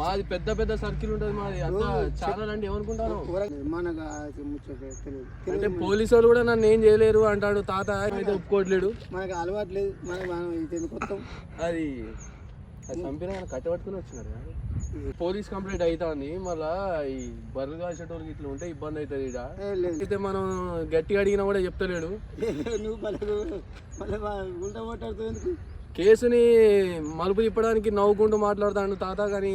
మాది పెద్ద పెద్ద సర్కిల్ ఉంటది మాది అంతా చాలా అండి ఏమనుకుంటాను అంటే పోలీసు వాళ్ళు కూడా నన్ను ఏం చేయలేరు అంటాడు తాత అయితే ఒప్పుకోవట్లేడు మనకు అలవాటు లేదు అది చంపిన కట్టబట్టుకుని వచ్చినారు పోలీస్ కంప్లైంట్ అవుతుంది మళ్ళా ఈ బర్రెలు కాసేటోళ్ళకి ఇట్లా ఉంటే ఇబ్బంది అవుతుంది ఇక అయితే మనం గట్టిగా అడిగినా కూడా చెప్తలేడు కేసుని మలుపు తిప్పడానికి నవ్వుకుంటూ మాట్లాడతాడు తాత కానీ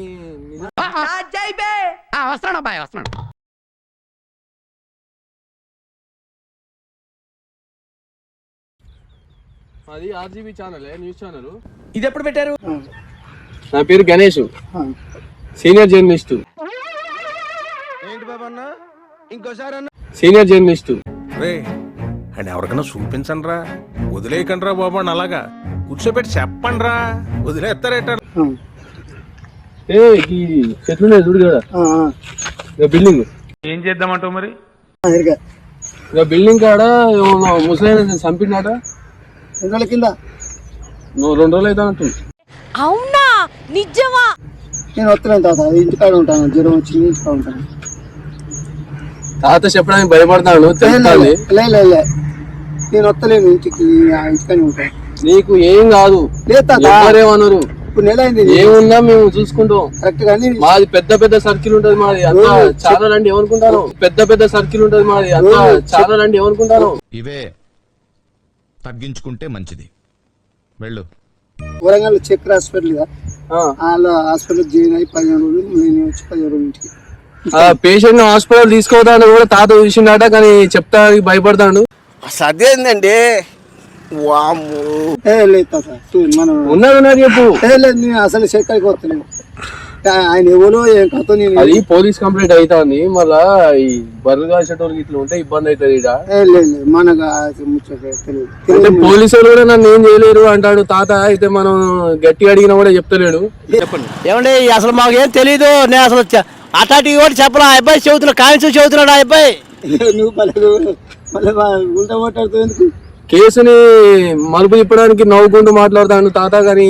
అది ఆర్జీబీ ఛానల్ న్యూస్ ఛానల్ ఇది ఎప్పుడు పెట్టారు నా పేరు గణేష్ సీనియర్ జర్నలిస్టు ఏంటి బాబా అన్న ఇంకోసారి అన్న సీనియర్ జర్నలిస్టు అండ్ ఎవరికైనా చూపించండి రా వదిలేయకండి రా బాబు అని అలాగా కూర్చోబెట్టి చెప్పండి రా వదిలేస్తారేట చెట్లు చూడు కదా బిల్డింగ్ ఏం చేద్దామంటావు మరి బిల్డింగ్ కాడ ముసలి చంపినాట కింద నువ్వు 2 రోజులు అయితే అంటుంది అవునా నిజమా నేను వస్తున్నాను తాత ఇంటికాడ ఉంటాను జ్వరం వచ్చి ఇంటికాడ ఉంటాను తాత చెప్పడానికి భయపడతాను నేను వస్తలేను ఇంటికానే ఉంటాను నీకు ఏం కాదు ఎవరేమన్నారు ఇప్పుడు నెల అయింది ఏమున్నా మేము చూసుకుంటాం కరెక్ట్ గానీ మాది పెద్ద పెద్ద సర్కిల్ ఉంటది మాది అంతా చాలా అండి ఏమనుకుంటాను పెద్ద పెద్ద సర్కిల్ ఉంటది మాది అంతా చాలా అండి ఏమనుకుంటాను ఇవే తగ్గించుకుంటే మంచిది వెళ్ళు వరంగల్ చక్ర హాస్పిటల్ వాళ్ళ హాస్పిటల్ జాయిన్ అయ్యి 15 రోజులు నేను వచ్చి 15 రోజుల ఇంటికి పేషెంట్ హాస్పిటల్ తీసుకోవడానికి కూడా తాత చూసిండట కానీ చెప్తా భయపడతాడు సదేందండి లేదు తాత మనం ఉన్నది చెప్పు లేదు నేను అసలు చక్రకి వస్తున్నాను ఆయన ఎవరో ఏం కథ అది పోలీస్ కంప్లైంట్ అవుతుంది మళ్ళా ఈ బర్రెలు కాసేటోళ్ళకి ఇట్లా ఉంటే ఇబ్బంది అవుతుంది ఇక మనకు అంటే పోలీసు వాళ్ళు కూడా నన్ను ఏం చేయలేరు అంటాడు తాత అయితే మనం గట్టిగా అడిగినా కూడా చెప్తలేడు చెప్పండి ఏమండి అసలు మాకు ఏం తెలీదు నేను అసలు అటాటి కూడా చెప్పలే ఆ అబ్బాయి చెబుతున్నా కానించి చెబుతున్నాడు ఆ అబ్బాయి నువ్వు మళ్ళీ ఉల్టా మాట్లాడుతూ ఎందుకు కేసుని మలుపు తిప్పడానికి నవ్వుకుంటూ మాట్లాడతాడు తాత కానీ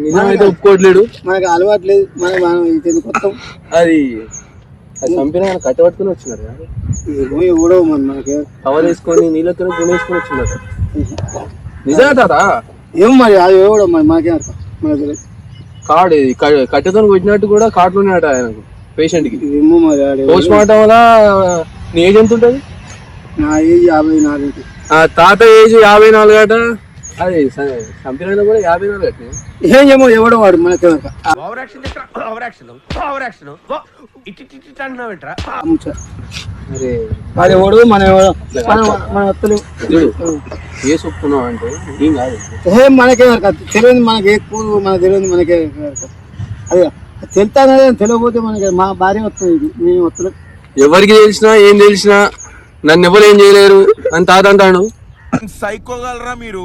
నిజమైతే ఒప్పుకోవట్లేడు మనకు అలవాటు లేదు అది చంపిన కట్టబట్టుకుని వచ్చినారు ఎవడో మనకి కవర్ వేసుకొని నీళ్ళతో గుణేసుకొని వచ్చినారు నిజమే తాత ఏం మరి అది ఎవడో మరి మాకే అర్థం మనకు తెలియదు కార్డు కట్టెతో కొట్టినట్టు కూడా కార్డులోనే అట ఆయనకు పేషెంట్ కి ఏమో మరి పోస్ట్ మార్టం వల్ల నీ ఏజ్ ఎంత ఉంటుంది నా ఏజ్ 54 తాత ఏజ్ 54 అట అది చంపిన కూడా 54 అట ఏమో ఎవడో వాడు మనకి వాడు ఎవడు మన కేసు ఒప్పుకున్నావు అంటే ఏం కాదు ఏం మనకే తెలియదు మనకి ఎక్కువ మనకు తెలియదు మనకే అదే తెలుతానే తెలియకపోతే మనకి మా భార్య వస్తుంది నేను వస్తలేదు ఎవరికి తెలిసినా ఏం తెలిసినా నన్ను ఎవరు ఏం చేయలేరు అని తాత అంటాడు సైకోగలరా మీరు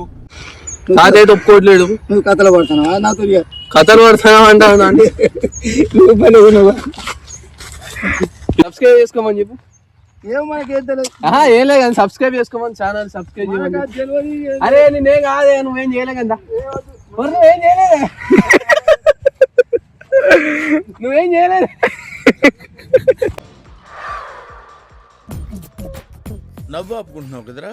తాత అయితే ఒప్పుకోవట్లేడు నువ్వు కథలు పడుతున్నావా నాతో కథలు పడుతున్నావు అంటాడు నువ్వు సబ్స్క్రైబ్ చేసుకోమని చెప్పు ఏం మనకేం తెలియదు ఏం లేదు కానీ సబ్స్క్రైబ్ చేసుకోమని ఛానల్ సబ్స్క్రైబ్ చేయమని అరే నేనేం కాదే నువ్వేం చేయలే కదా నువ్వేం చేయలేదే నువ్వేం చేయలేదు నవ్వు ఆపుకుంటున్నావు కదరా